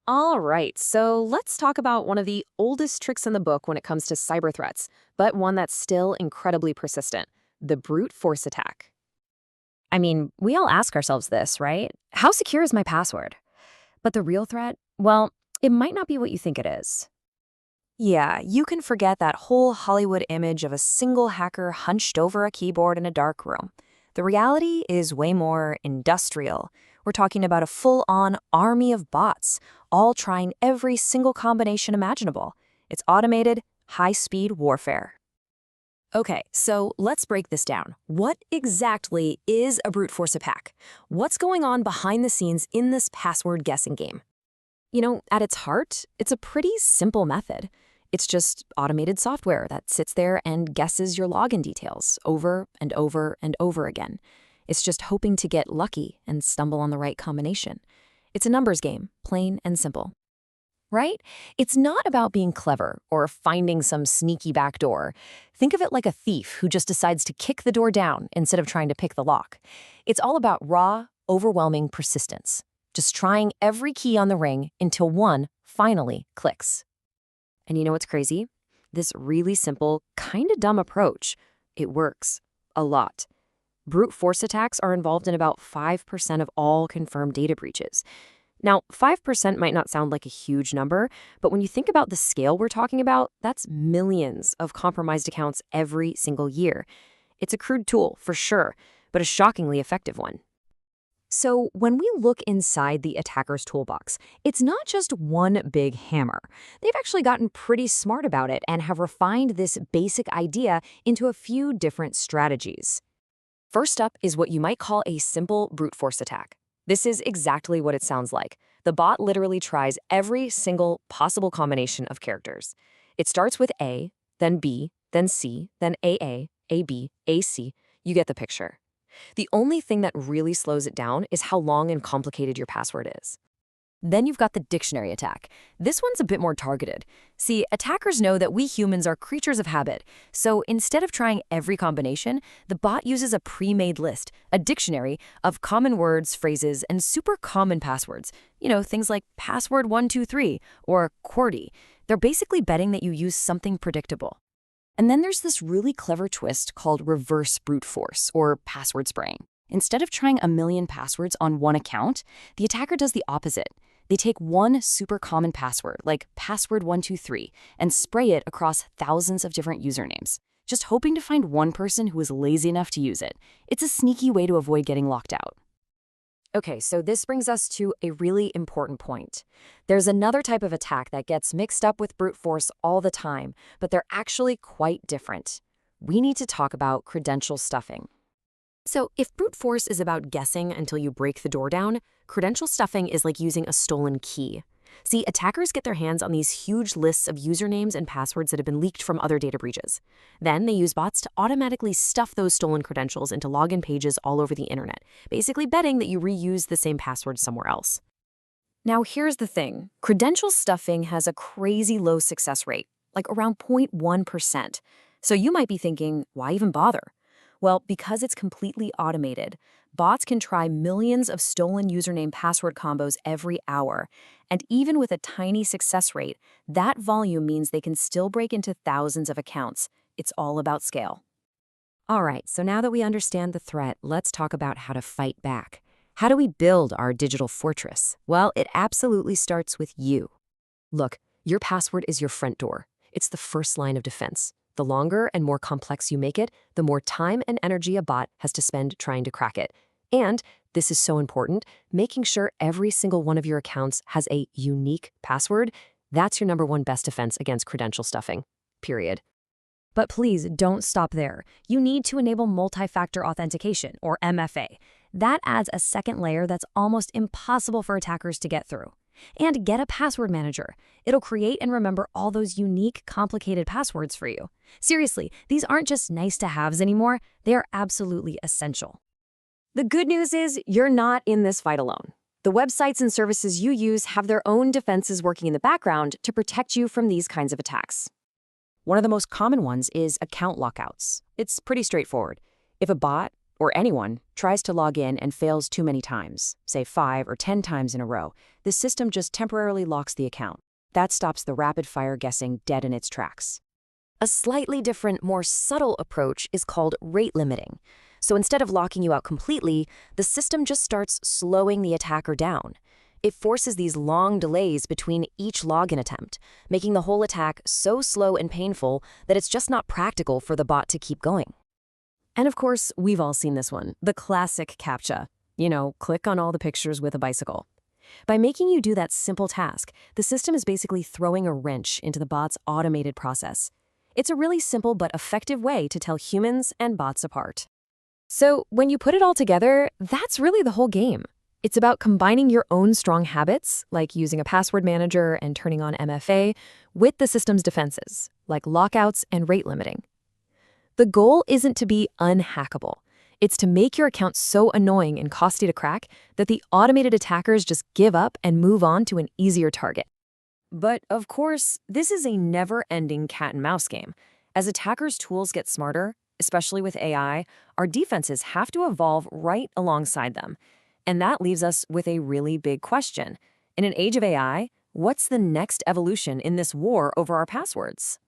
All right, so let's talk about one of the oldest tricks in the book when it comes to cyber threats, but one that's still incredibly persistent: the brute force attack. I mean, we all ask ourselves this, right? How secure is my password? But the real threat? Well, it might not be what you think it is. Yeah, you can forget that whole Hollywood image of a single hacker hunched over a keyboard in a dark room. The reality is way more industrial. We're talking about a full-on army of bots, all trying every single combination imaginable. It's automated, high-speed warfare. Okay, so let's break this down. What exactly is a brute force attack? What's going on behind the scenes in this password guessing game? At its heart, it's a pretty simple method. It's just automated software that sits there and guesses your login details over and over and over again. It's just hoping to get lucky and stumble on the right combination. It's a numbers game, plain and simple. Right? It's not about being clever or finding some sneaky back door. Think of it like a thief who just decides to kick the door down instead of trying to pick the lock. It's all about raw, overwhelming persistence. Just trying every key on the ring until one finally clicks. And you know what's crazy? This really simple, kind of dumb approach, it works a lot. Brute force attacks are involved in about 5% of all confirmed data breaches. Now, 5% might not sound like a huge number, but when you think about the scale we're talking about, that's millions of compromised accounts every single year. It's a crude tool, for sure, but a shockingly effective one. So when we look inside the attacker's toolbox, it's not just one big hammer. They've actually gotten pretty smart about it and have refined this basic idea into a few different strategies. First up is what you might call a simple brute force attack. This is exactly what it sounds like. The bot literally tries every single possible combination of characters. It starts with A, then B, then C, then AA, AB, AC. You get the picture. The only thing that really slows it down is how long and complicated your password is. Then you've got the dictionary attack. This one's a bit more targeted. See, attackers know that we humans are creatures of habit. So instead of trying every combination, the bot uses a pre-made list, a dictionary of common words, phrases, and super common passwords. Things like password123 or QWERTY. They're basically betting that you use something predictable. And then there's this really clever twist called reverse brute force, or password spraying. Instead of trying a million passwords on one account, the attacker does the opposite. They take one super common password, like password123, and spray it across thousands of different usernames, just hoping to find one person who is lazy enough to use it. It's a sneaky way to avoid getting locked out. Okay, so this brings us to a really important point. There's another type of attack that gets mixed up with brute force all the time, but they're actually quite different. We need to talk about credential stuffing. So if brute force is about guessing until you break the door down, credential stuffing is like using a stolen key. See, attackers get their hands on these huge lists of usernames and passwords that have been leaked from other data breaches. Then they use bots to automatically stuff those stolen credentials into login pages all over the internet, basically betting that you reuse the same password somewhere else. Now here's the thing. Credential stuffing has a crazy low success rate, like around 0.1%. So you might be thinking, why even bother? Well, because it's completely automated, bots can try millions of stolen username password combos every hour. And even with a tiny success rate, that volume means they can still break into thousands of accounts. It's all about scale. All right, so now that we understand the threat, let's talk about how to fight back. How do we build our digital fortress? Well, it absolutely starts with you. Look, your password is your front door. It's the first line of defense. The longer and more complex you make it, the more time and energy a bot has to spend trying to crack it. And, this is so important, making sure every single one of your accounts has a unique password, that's your number one best defense against credential stuffing. Period. But please don't stop there. You need to enable multi-factor authentication, or MFA. That adds a second layer that's almost impossible for attackers to get through. And get a password manager. It'll create and remember all those unique, complicated passwords for you. Seriously, these aren't just nice-to-haves anymore. They are absolutely essential. The good news is you're not in this fight alone. The websites and services you use have their own defenses working in the background to protect you from these kinds of attacks. One of the most common ones is account lockouts. It's pretty straightforward. If a bot or anyone tries to log in and fails too many times, say 5 or 10 times in a row, the system just temporarily locks the account. That stops the rapid-fire guessing dead in its tracks. A slightly different, more subtle approach is called rate limiting. So instead of locking you out completely, the system just starts slowing the attacker down. It forces these long delays between each login attempt, making the whole attack so slow and painful that it's just not practical for the bot to keep going. And of course, we've all seen this one, the classic CAPTCHA. You know, click on all the pictures with a bicycle. By making you do that simple task, the system is basically throwing a wrench into the bot's automated process. It's a really simple but effective way to tell humans and bots apart. So when you put it all together, that's really the whole game. It's about combining your own strong habits, like using a password manager and turning on MFA, with the system's defenses, like lockouts and rate limiting. The goal isn't to be unhackable. It's to make your account so annoying and costly to crack that the automated attackers just give up and move on to an easier target. But of course, this is a never-ending cat-and-mouse game. As attackers' tools get smarter, especially with AI, our defenses have to evolve right alongside them. And that leaves us with a really big question. In an age of AI, what's the next evolution in this war over our passwords?